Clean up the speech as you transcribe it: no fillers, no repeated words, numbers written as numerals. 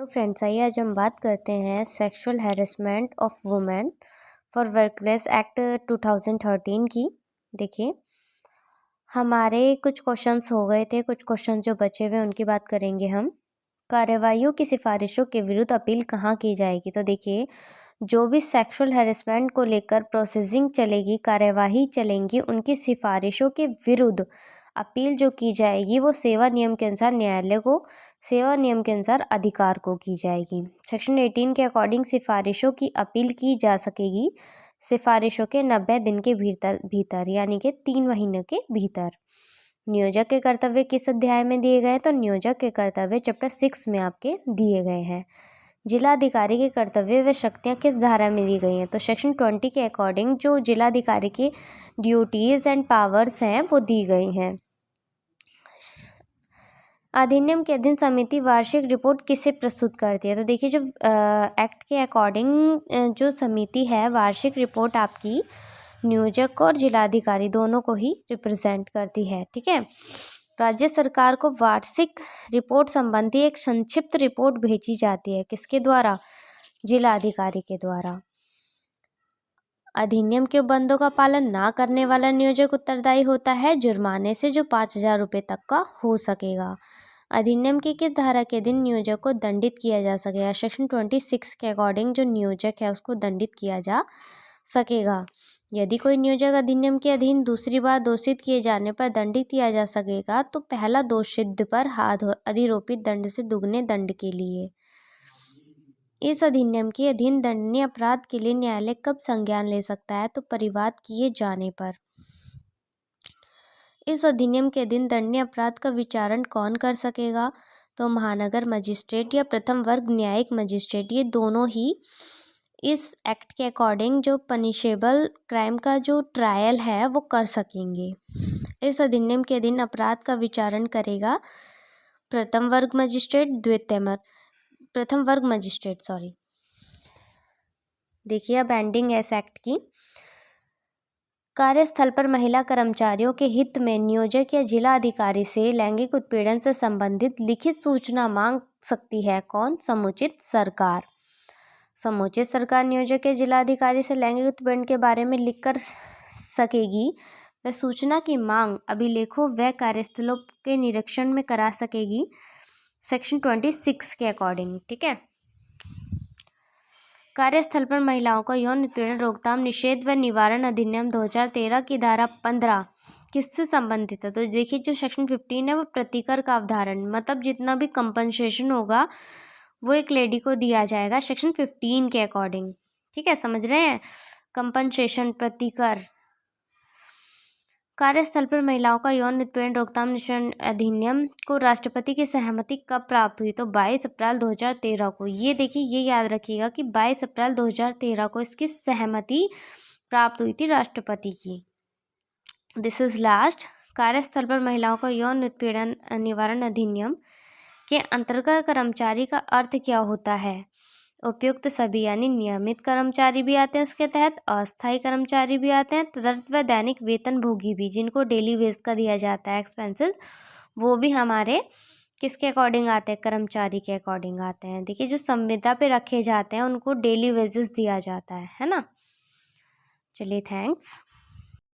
तो फ्रेंड्स, आइए आज हम बात करते हैं sexual harassment of women for workplace act 2013 की। देखिए, हमारे कुछ क्वेश्चंस हो गए थे, कुछ क्वेश्चन जो बचे हुए उनकी बात करेंगे हम। कार्रवाइयों की सिफारिशों के विरुद्ध अपील कहाँ की जाएगी? तो देखिए, जो भी सेक्सुअल हैरेसमेंट को लेकर प्रोसेसिंग चलेगी, कार्यवाही चलेंगी, उनकी सिफारिशों के विरुद्ध अपील जो की जाएगी वो सेवा नियम के अनुसार न्यायालय को सेवा नियम के अनुसार अधिकार को की जाएगी। सेक्शन 18 के अकॉर्डिंग सिफारिशों की अपील की जा सकेगी सिफारिशों के 90 दिन के भीतर यानी कि 3 महीने के भीतर। नियोजक के कर्तव्य किस अध्याय में दिए गए? तो नियोजक के कर्तव्य चैप्टर 6 में आपके दिए गए हैं। जिलाधिकारी के कर्तव्य व शक्तियाँ किस धारा में दी गई हैं? तो सेक्शन 20 के अकॉर्डिंग जो जिलाधिकारी की ड्यूटीज़ एंड पावर्स हैं वो दी गई हैं। अधिनियम के अधीन समिति वार्षिक रिपोर्ट किसे प्रस्तुत करती है? तो देखिए, जो एक्ट के अकॉर्डिंग जो समिति है, वार्षिक रिपोर्ट आपकी नियोजक और जिलाधिकारी दोनों को ही रिप्रेजेंट करती है। ठीक है, राज्य सरकार को वार्षिक रिपोर्ट संबंधी एक संक्षिप्त रिपोर्ट भेजी जाती है। किसके द्वारा? जिलाधिकारी के द्वारा। अधिनियम के उपबंधों का पालन ना करने वाला नियोजक उत्तरदायी होता है जुर्माने से, जो 5,000 रुपये तक का हो सकेगा। अधिनियम की किस धारा के अधीन नियोजक को दंडित किया जा सकेगा? सेक्शन 26 के अकॉर्डिंग जो नियोजक है उसको दंडित किया जा सकेगा। यदि कोई नियोजक अधिनियम के अधीन दूसरी बार दोषित किए जाने पर दंडित किया जा सकेगा तो पहला दोषसिद्ध पर अधिरोपित दंड से दुगने दंड के लिए। इस अधिनियम के अधीन दंडनीय अपराध के लिए न्यायालय कब संज्ञान ले सकता है? तो परिवाद किए जाने पर। इस अधिनियम के अधीन दंडनीय अपराध का विचारण कौन कर सकेगा? तो महानगर मजिस्ट्रेट या प्रथम वर्ग न्यायिक मजिस्ट्रेट, ये दोनों ही इस एक्ट के अकॉर्डिंग जो पनिशेबल क्राइम का जो ट्रायल है वो कर सकेंगे। इस अधिनियम के अधीन अपराध का विचारण करेगा प्रथम वर्ग मजिस्ट्रेट। देखिए, अब एंडिंग है इस एक्ट की। कार्यस्थल पर महिला कर्मचारियों के हित में नियोजक या जिला अधिकारी से लैंगिक उत्पीड़न से संबंधित लिखित सूचना मांग सकती है। कौन? समुचित सरकार। समुचित सरकार नियोजक या जिला अधिकारी से लैंगिक उत्पीड़न के बारे में लिख कर सकेगी। वह सूचना की मांग अभिलेखों व कार्यस्थलों के निरीक्षण में करा सकेगी, सेक्शन 26 के अकॉर्डिंग। ठीक है, कार्यस्थल पर महिलाओं को यौन उत्पीड़न रोकथाम निषेध व निवारण अधिनियम 2013 की धारा 15 किससे संबंधित है? तो देखिए, जो सेक्शन 15 है वो प्रतिकर का अवधारण, मतलब जितना भी कंपनसेशन होगा वो एक लेडी को दिया जाएगा सेक्शन 15 के अकॉर्डिंग। ठीक है, समझ रहे हैं? कंपनसेशन, प्रतिकर। कार्यस्थल पर महिलाओं का यौन उत्पीड़न रोकथाम निषेध अधिनियम को राष्ट्रपति की सहमति कब प्राप्त हुई? तो 22 अप्रैल 2013 को। ये देखिए, ये याद रखिएगा कि 22 अप्रैल 2013 को इसकी सहमति प्राप्त हुई थी राष्ट्रपति की। This is last. कार्यस्थल पर महिलाओं का यौन उत्पीड़न निवारण अधिनियम के अंतर्गत कर्मचारी का अर्थ क्या होता है? उपयुक्त सभी, यानी नियमित कर्मचारी भी आते हैं उसके तहत, अस्थायी कर्मचारी भी आते हैं, तदर्थ व दैनिक वेतनभोगी भी, जिनको डेली वेज का दिया जाता है एक्सपेंसेस, वो भी हमारे किसके अकॉर्डिंग आते हैं? कर्मचारी के अकॉर्डिंग आते हैं। देखिए, जो संविदा पे रखे जाते हैं उनको डेली वेजेस दिया जाता है ना। चलिए, थैंक्स।